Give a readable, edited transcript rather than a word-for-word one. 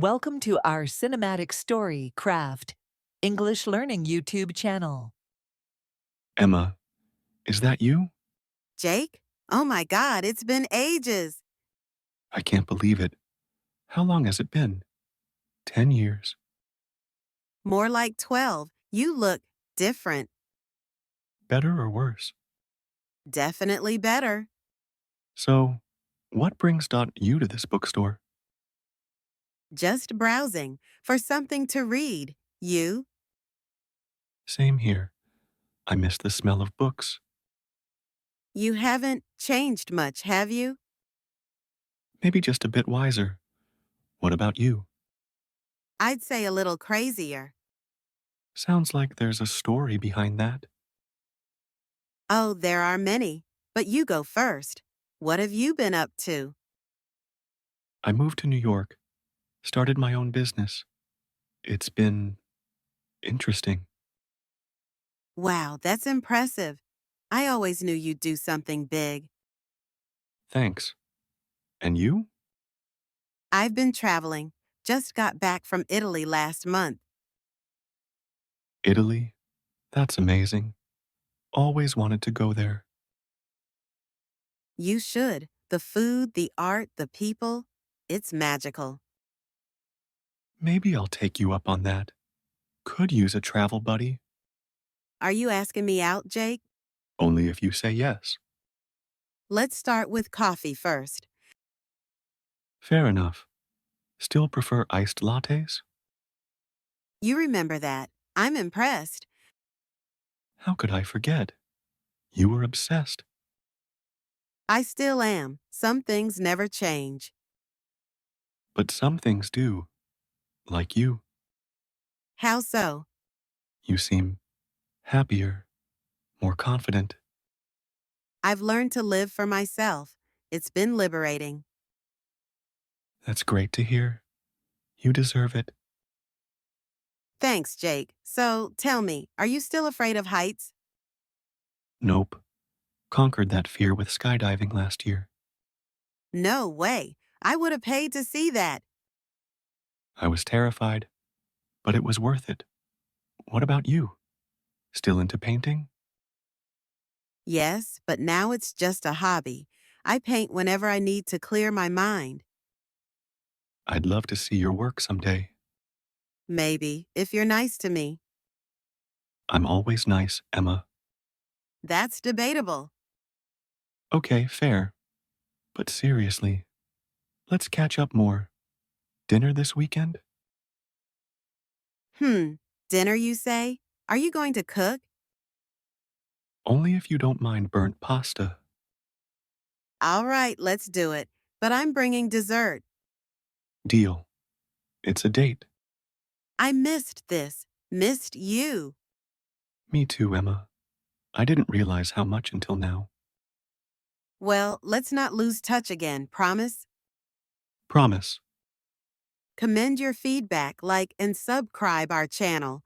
Welcome to our cinematic story, Craft, English Learning YouTube channel. Emma, is that you? Jake? Oh my God, it's been ages. I can't believe it. How long has it been? 10 years. More like 12. You look different. Better or worse? Definitely better. So, what brings you to this bookstore? Just browsing for something to read. You? Same here. I miss the smell of books. You haven't changed much, have you? Maybe just a bit wiser. What about you? I'd say a little crazier. Sounds like there's a story behind that. Oh, there are many. But you go first. What have you been up to? I moved to New York, started my own business. It's been interesting. Wow, that's impressive. I always knew you'd do something big. Thanks. And you? I've been traveling. Just got back from Italy last month. Italy? That's amazing. Always wanted to go there. You should. The food, the art, the people, it's magical. Maybe I'll take you up on that. Could use a travel buddy. Are you asking me out, Jake? Only if you say yes. Let's start with coffee first. Fair enough. Still prefer iced lattes? You remember that. I'm impressed. How could I forget? You were obsessed. I still am. Some things never change. But some things do. Like you. How so? You seem happier, more confident. I've learned to live for myself. It's been liberating. That's great to hear. You deserve it. Thanks, Jake. So, tell me, are you still afraid of heights? Nope. Conquered that fear with skydiving last year. No way. I would have paid to see that. I was terrified, but it was worth it. What about you? Still into painting? Yes, but now it's just a hobby. I paint whenever I need to clear my mind. I'd love to see your work someday. Maybe, if you're nice to me. I'm always nice, Emma. That's debatable. Okay, fair. But seriously, let's catch up more. Dinner this weekend? Hmm, dinner you say? Are you going to cook? Only if you don't mind burnt pasta. All right, let's do it. But I'm bringing dessert. Deal. It's a date. I missed this. Missed you. Me too, Emma. I didn't realize how much until now. Well, let's not lose touch again, promise? Promise. Commend your feedback, like and subscribe our channel.